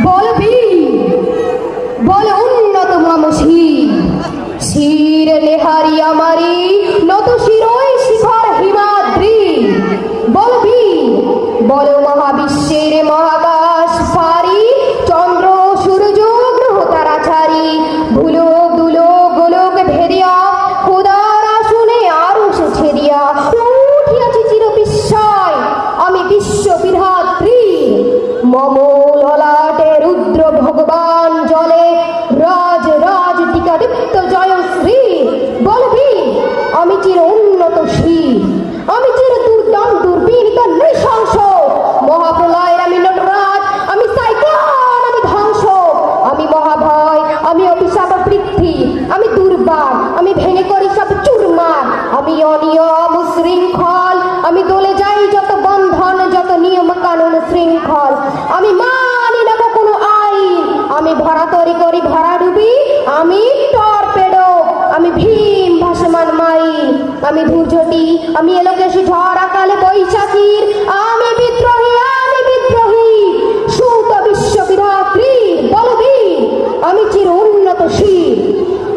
বলবি বল উন্নত মামসি শির নেহারি আমারি নত শিরোই শিখর হিমাদ্রি বলবি বল মহাবিশ্বের মহাকাশ পারি চন্দ্র সূর্য গ্রহ তারা ছাড়ি ভুলোক দুলোক গোলক ভেদিয়া খোদার আসনে আরো সে ছেড়িয়া উঠিয়াছি চির বিস্ময় আমি বিশ্ব বিধাত্রী মম ললাটে রুদ্র ভগবান জলে রাজ রাজ টিকা দীপ্ত জয়শ্রী বলবি আমি চির উন্নত শীল আমি চির দুর্দম দুর্বীর নৃশংস মহাপ্রলয়ের আমি নটরাজ আমি সাইক্লোন আমি ধ্বংস আমি মহাভয় আমি অভিশাপ পৃথ্বী আমি দুর্বার আমি ভেঙে করি সব চুরমার আমি অনিয়ম শৃঙ্খল আমি দলে যাই যত বন্ধন যত নিয়ম কানুন শৃঙ্খল আমি মানি না কোনো আইন আমি ভরা তরি করি ভরা ডুবি আমি টর্পেডো আমি ভীম ভাসমান মাই আমি ধূর্যটি আমি এলোকেশী ঝড় আকালে বৈশাখীর আমি বিদ্রোহী সুত বিশ্ব বিধাত্রী বলবি আমি চির উন্নতশীল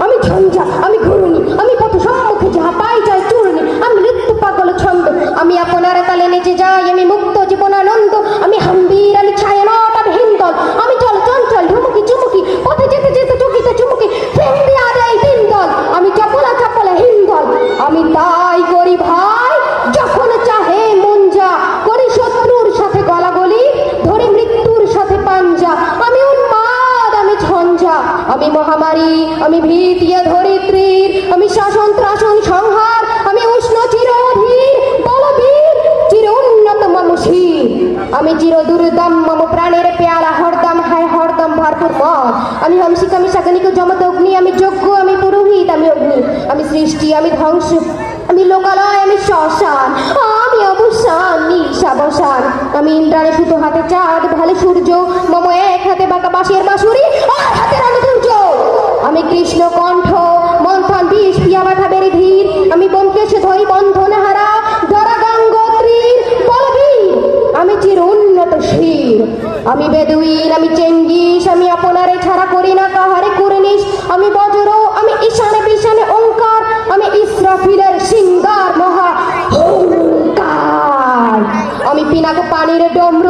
আমি ঝঞ্ঝা আমি ঘূর্ণি আমি পথ সম্মুখে যাহা পাই যায় চূর্ণি আমি নৃত্য পাগল ছন্দ আমি আপনার তালে নেচে যাই আমি মুক্ত জীবনানন্দ আমি হাম্বির আমি ছায়ানট আমি হিন্দল আমি চল চঞ্চল ঝুমুকি চুমুকি পথে যেতে যেতে চকিতে চুমুকি ফেন্দি আদাই দিনদল আমি চপলা চপলা হিন্দল আমি তাই করি ভাই যখন চাহে মন যা করি শত্রুর সাথে গলাগলি ধরি মৃত্যুর সাথে পাঞ্জা আমি উন্মাদ আমি ঝঞ্ঝা আমি মহামারী আমি ভীতিয়া ধরিত্রীর আমি শাসন ত্রাসন সংহার আমি উষ্ণ চিরধীর বলবীর চির উন্নত মানুষীর আমি চির দুর্দম মম প্রাণের পেয়ালা হরদম হায় হরদম ভরপুর মদ আমি হংসিক আমি শাকনিক জমত অগ্নি আমি যজ্ঞ আমি পুরোহিত আমি অগ্নি আমি সৃষ্টি আমি ধ্বংস আমি লোকালয় আমি শ্মশান আমি অবসান নিশাবসান আমি ইন্দ্রাণী সুতো হাতে চাঁদ ভালে সূর্য মম এক হাতে বাঁকা বাঁশের বাঁশুরি আর হাতে রণদুর্য আমি কৃষ্ণ কণ্ঠ মন্থন বিষ পিয়া বাধা বেড়ে ধীর আমি ব্যোমকেশ ধরি বন্ধন হারা ধরা গঙ্গোত্রীর বলবি আমি চির উন্নতশীল আমি বেদুইন আমি চেঙ্গিস আমি আপনারে ছাড়া করি না কাহারে কুর্নিশ আমি বজ্র আমি ঈশানে বিশানে ওঙ্কার আমি ইসরাফিলের সিঙ্গার মহা ওঙ্কার আমি পিনাক পানির ডমরু